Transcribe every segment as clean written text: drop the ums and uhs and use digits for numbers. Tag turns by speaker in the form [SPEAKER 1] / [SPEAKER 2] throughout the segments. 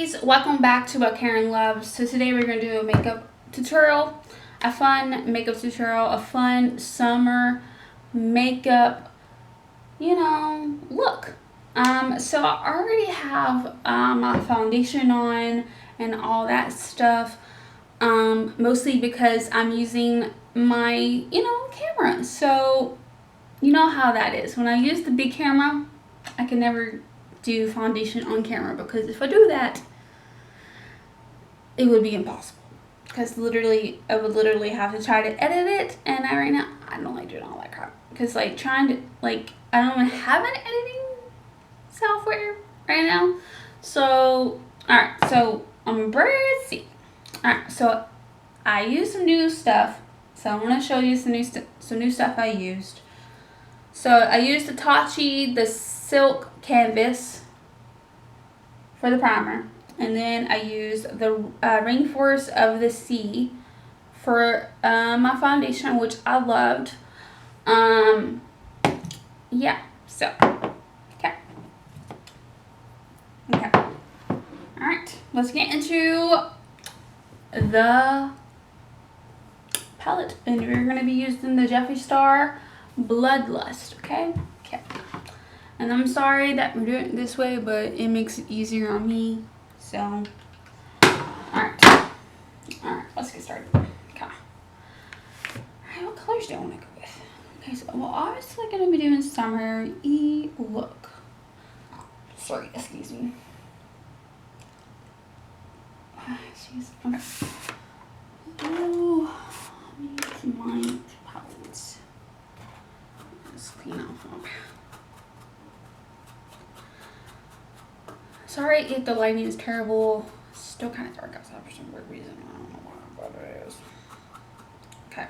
[SPEAKER 1] Beauties, welcome back to What Karen Loves. So today we're going to do a makeup tutorial, a fun makeup tutorial, a fun summer makeup, look. So I already have my foundation on and all that stuff, mostly because I'm using my, camera. So you know how that is. When I use the big camera, I can never do foundation on camera because if I do that, it would be impossible. Because I would literally have to try to edit it, and right now I don't like doing all that crap. Because I don't even have an editing software right now. So alright, so I'm busy. Alright, so I used some new stuff. So I'm gonna show you some new stuff I used. So I used the Tachi, the silk canvas for the primer, and then I used the Rainforest of the Sea for my foundation, which I loved. Yeah, so okay, all right, let's get into the palette, and we're going to be using the Jeffree Star Bloodlust. Okay. And I'm sorry that we're doing it this way, but it makes it easier on me. So, alright, let's get started. Okay. Alright, what colors do I want to go with? Okay, so we're obviously going to be doing summer look. Sorry, excuse me. Jeez, okay. Oh, let me use my palettes. Let's clean off. Sorry if the lighting is terrible. It's still kind of dark outside for some weird reason. I don't know why, but it is. Okay.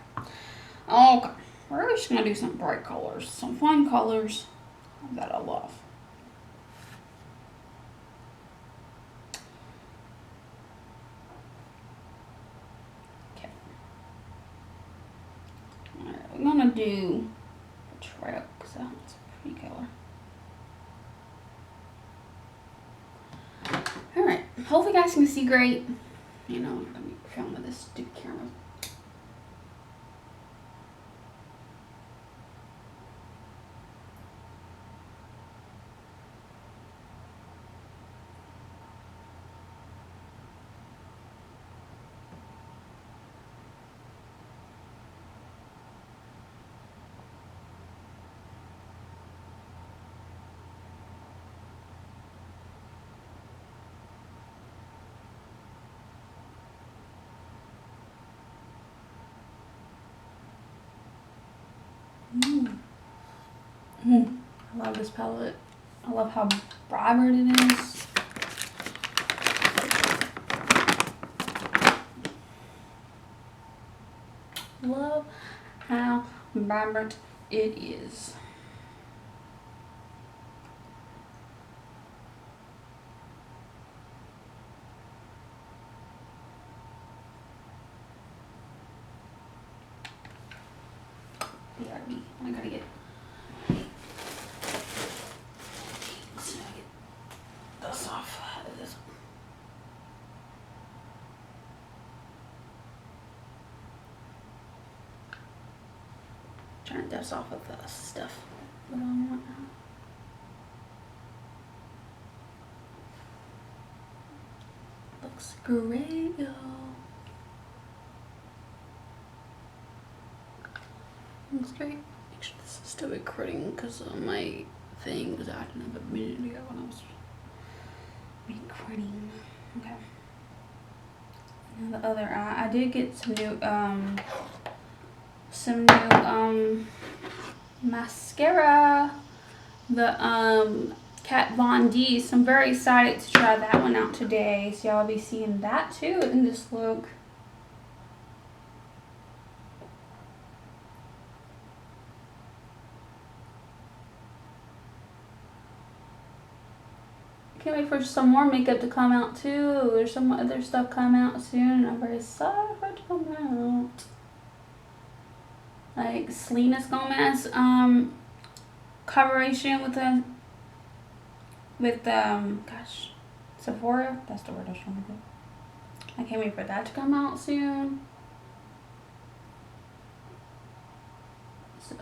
[SPEAKER 1] Okay. We're just going to do some bright colors. Some fun colors that I love. Okay. Alright, we're going to do Betrayal because that's a pretty color. Alright, hopefully you guys can see great. Let me film with this stupid camera. I love this palette. I love how vibrant it is. Love how vibrant it is. I gotta get this off of this. Turn this off of the stuff. Put on right now. Looks great, y'all. Looks great. Actually, this is still recording because my thing was acting up a minute ago when I was recording. Okay. Now the other eye. I did get some new mascara. The Kat Von D. So I'm very excited to try that one out today. So y'all will be seeing that too in this look. Can't wait for some more makeup to come out too. There's some other stuff coming out soon. I'm very excited for it to come out. Like Selena Gomez collaboration with gosh, Sephora, that's the word I was trying to think. I can't wait for that to come out soon. So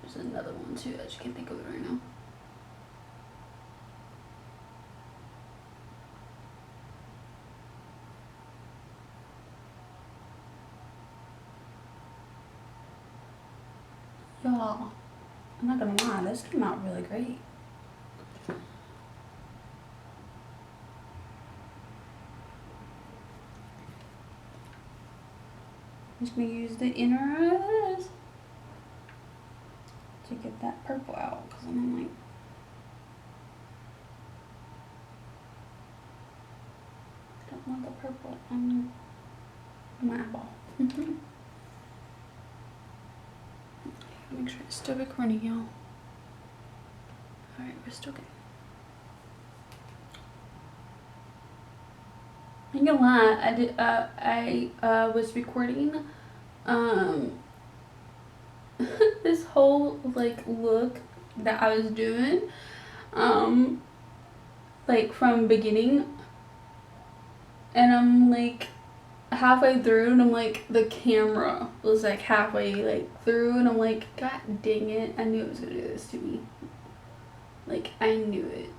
[SPEAKER 1] there's another one too. I just can't think of it right now. Y'all, I'm not gonna lie, this came out really great. I'm just gonna use the inner eyes to get that purple out, because I'm like, I don't want the purple on my eyeball. Make sure it's still recording, y'all. Alright, we're still good. I ain't gonna lie, I was recording this whole like look that I was doing like from beginning, and I'm like halfway through and I'm like, the camera was like halfway like through and I'm like, god dang it, I knew it was gonna do this to me. Like, I knew it.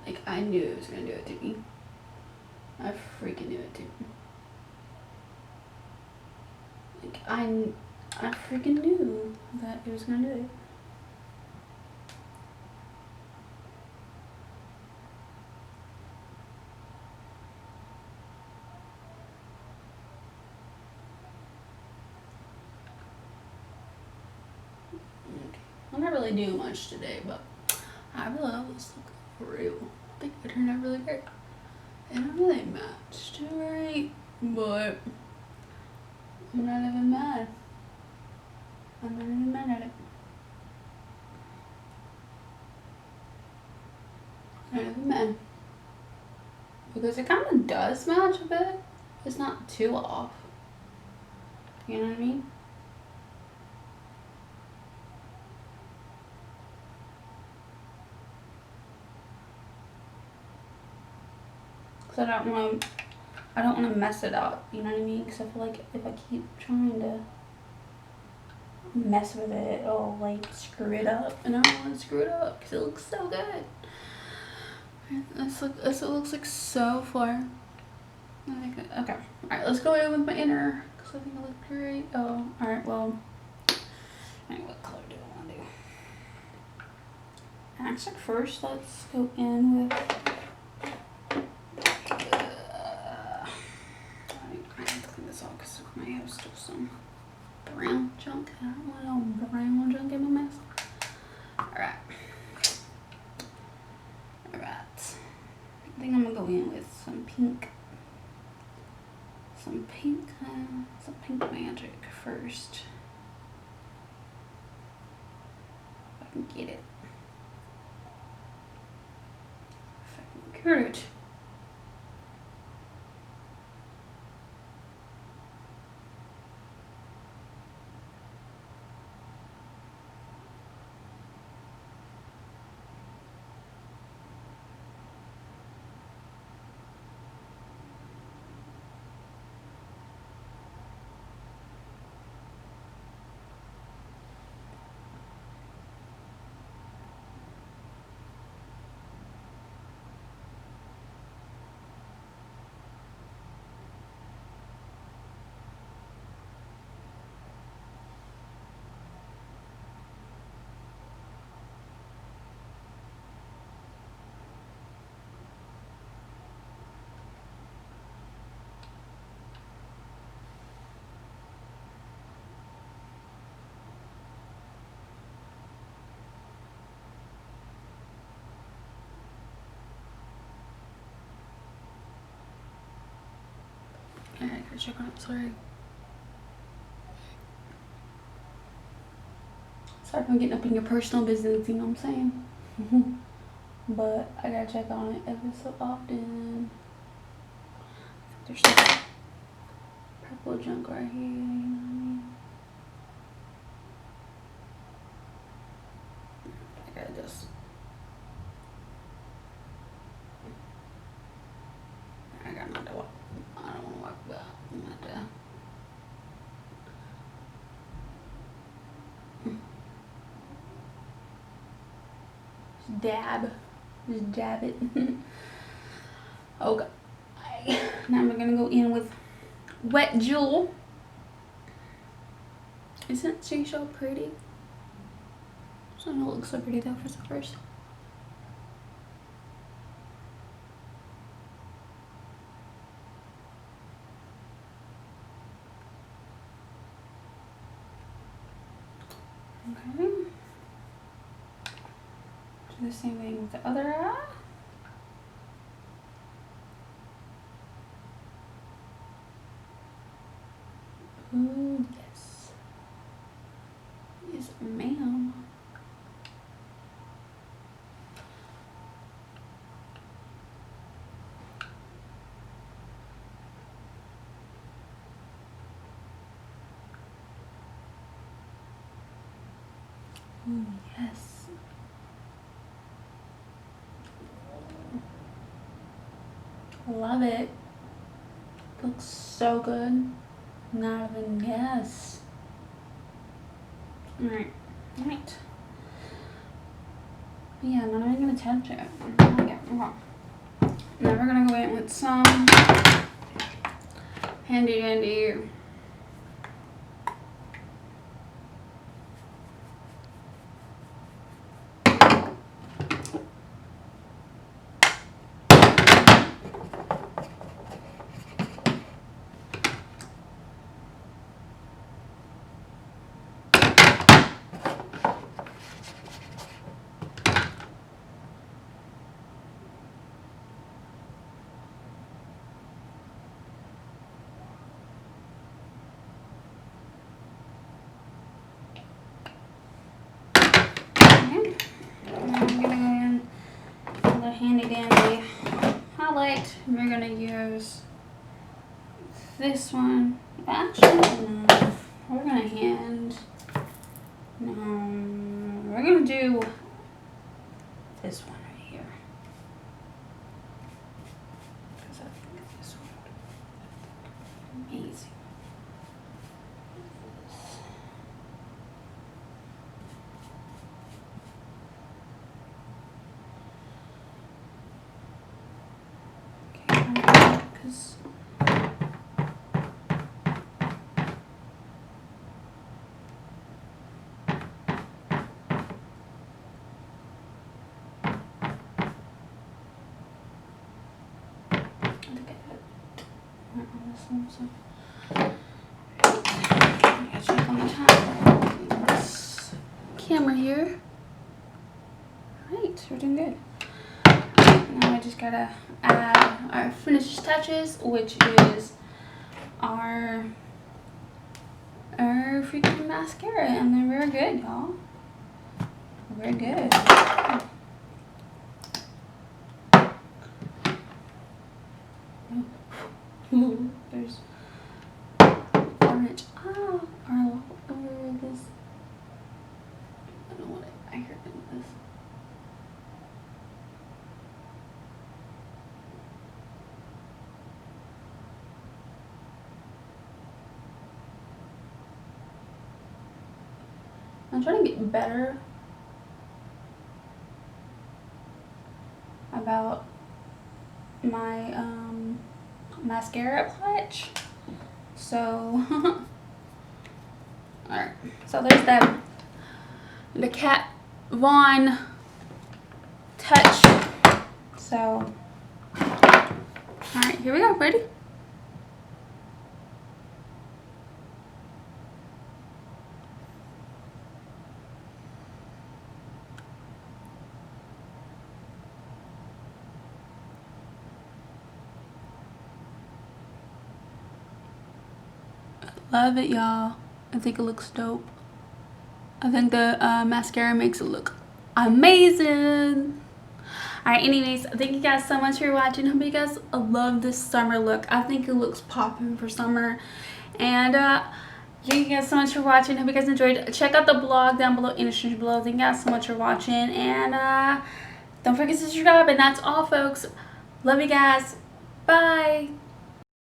[SPEAKER 1] Like, I knew it was gonna do it to me. I freaking knew it too. Like, I freaking knew that it was gonna do it. Okay. I'm not really doing much today, but I really love this look for real. I think it turned out really great. And I really matched it right, but I'm not even mad. I'm not even mad at it. I'm not even mad. Because it kind of does match a bit. It's not too off. You know what I mean? Because I don't want to mess it up. You know what I mean? Because I feel like if I keep trying to mess with it, it'll like screw it up. And I don't want to screw it up because it looks so good. This looks like so far. Okay. Alright, let's go in with my inner. Because I think it looks great. Oh, alright, well. Alright, what color do I want to do? Actually, first, let's go in with. I have to clean this off because I have still some brown junk. I don't want no brown junk in my mess. Alright. Alright. I think I'm gonna go in with some pink. Some pink magic first. If I can get it. If I can get it. I gotta check on it, sorry. Sorry if I'm getting up in your personal business, you know what I'm saying? But I gotta check on it every so often. There's some purple junk right here, you know what I mean? gotta just. I got my door. I don't want to walk back. Just dab it. Okay. Now we're gonna go in with Wet Jewel. Isn't she so pretty? So it looks so pretty though for the first. Okay. Do the same thing with the other eye. Ooh, yes. Yes, ma'am. Ooh, yes. Love it. Looks so good. Not even yes. Alright. Right. Yeah, I'm not even gonna touch it. Okay. Now we're gonna go in with some handy dandy handy dandy highlight. We're gonna use this one. Actually, no. We're gonna we're gonna do this one right here. Because I think this one would be amazing. Because check on the top. This camera here. Alright, we're doing good. Now I just gotta add our finished touches, which is our freaking mascara, and then we're good, y'all. We're good. There's orange. Or this. I don't know what I heard in this. I'm trying to get better about my mascara clutch. So alright, so there's the Kat Von touch. So alright, here we go. Ready? Love it, y'all. I think it looks dope. I think the mascara makes it look amazing. Alright, anyways, thank you guys so much for watching. Hope you guys love this summer look. I think it looks popping for summer. And Thank you guys so much for watching. Hope you guys enjoyed. Check out the blog down below in the description below. Thank you guys so much for watching. And don't forget to subscribe. And that's all, folks. Love you guys. Bye.